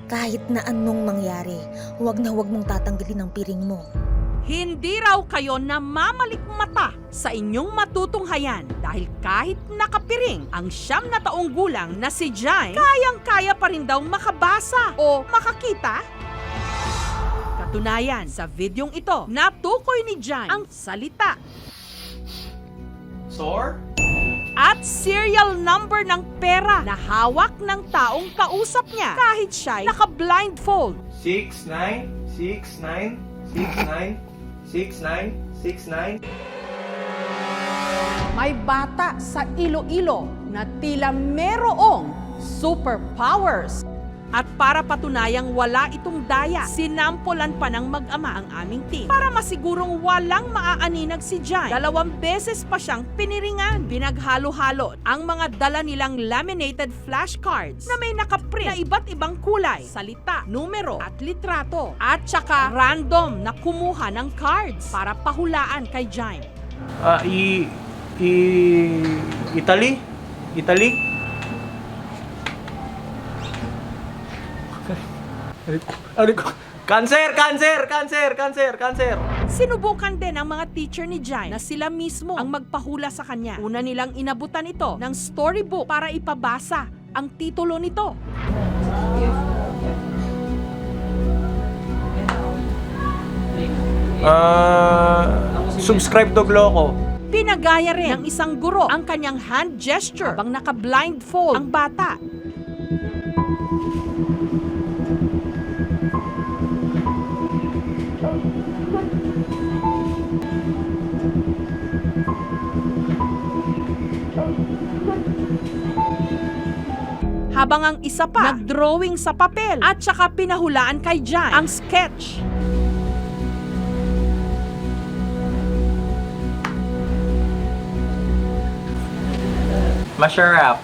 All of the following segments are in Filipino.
Kahit na anong mangyari, huwag na huwag mong tatanggalin ang piring mo. Hindi raw kayo namamalikmata sa inyong matutunghayan dahil kahit nakapiring ang 9 na taong gulang na si Jaime, kayang-kaya pa rin daw makabasa o makakita. Katunayan, sa videong ito, natukoy ni Jaime ang salita Sore? at serial number ng pera na hawak ng taong kausap niya kahit siya'y naka-blindfold. 69, 69, 69, 69, 69. May bata sa Iloilo na tila merong superpowers. At para patunayang wala itong daya, sinampulan pa ng mag-ama ang aming team para masigurong walang maaaninag si Jaime. 2 beses pa siyang piniringan. Pinaghalo-halo ang mga dala nilang laminated flashcards na may nakaprint na iba't ibang kulay, salita, numero at litrato. At saka random na kumuha ng cards para pahulaan kay Jaime. Italy? Italy? Cancer! Cancer! Cancer! Cancer! Cancer! Sinubukan din ng mga teacher ni Jaime na sila mismo ang magpahula sa kanya. Una nilang inabutan ito ng storybook para ipabasa ang titulo nito. Subscribe to Gloco. Pinagaya rin ng isang guro ang kanyang hand gesture habang naka-blindfold ang bata. Habang ang isa pa, nag-drawing sa papel at saka pinahulaan kay Jaime ang sketch. Masharap.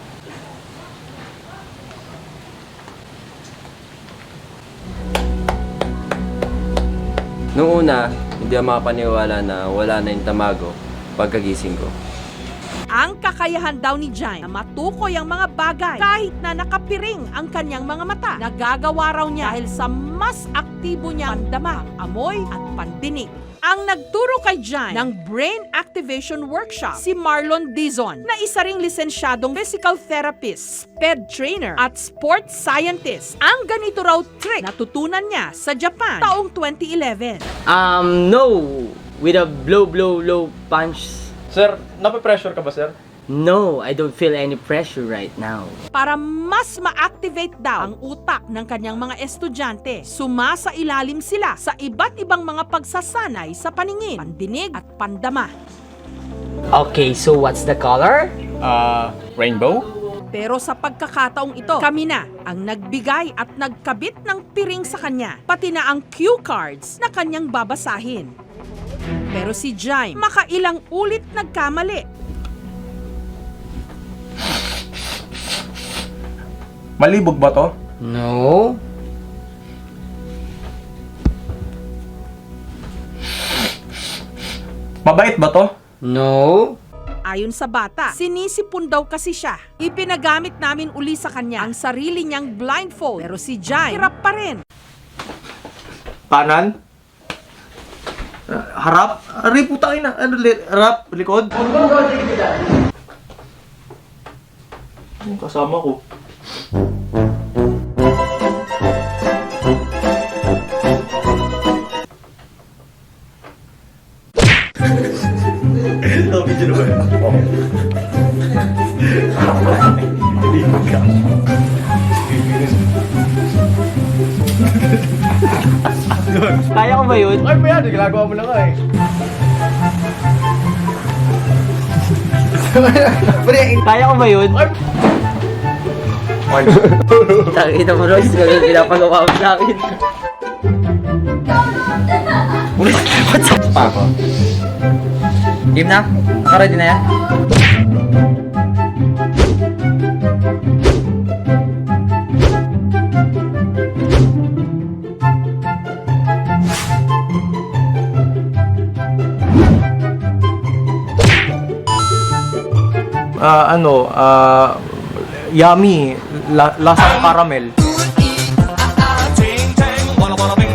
Noong una, hindi ako makapaniwala na wala na yung tamago pagkagising ko. Ang kakayahan daw ni Jaime na matukoy ang mga bagay kahit na nakapiring ang kanyang mga mata. Nagagawa raw niya dahil sa mas aktibo niyang pandama, amoy at pandinig. Ang nagturo kay Jaime ng Brain Activation Workshop, si Marlon Dizon, na isa ring lisensyadong physical therapist, sped trainer at sports scientist. Ang ganito raw trick natutunan niya sa Japan taong 2011. No. With a blow punch. Sir, nape-pressure ka ba, sir? No, I don't feel any pressure right now. Para mas ma-activate daw ang utak ng kanyang mga estudyante, sumasailalim sila sa iba't ibang mga pagsasanay sa paningin, pandinig at pandama. Okay, so what's the color? Rainbow? Pero sa pagkakataong ito, kami na ang nagbigay at nagkabit ng piring sa kanya, pati na ang cue cards na kanyang babasahin. Pero si Jaime, makailang ulit nagkamali. Malibog ba to? No. Mabait ba to? No. Ayon sa bata, sinisipon daw kasi siya. Ipinagamit namin uli sa kanya ang sarili niyang blindfold. Pero si Jaime, hirap pa rin. Kanan? Harap? Aray, putangin na. Harap? Likod? Yung kasama ko. Ito, video na ba yun? Libog ka. Kaya ko ba yun? Ay, pa yan. Ginagawa mo na nga eh. Kaya ko ba yun? Takita mo, Royce. Ganun pinapagawa mo sa akin. What's up? Pako. Game na? Naka-ready na yan? Yummy, lasang caramel. gonna bring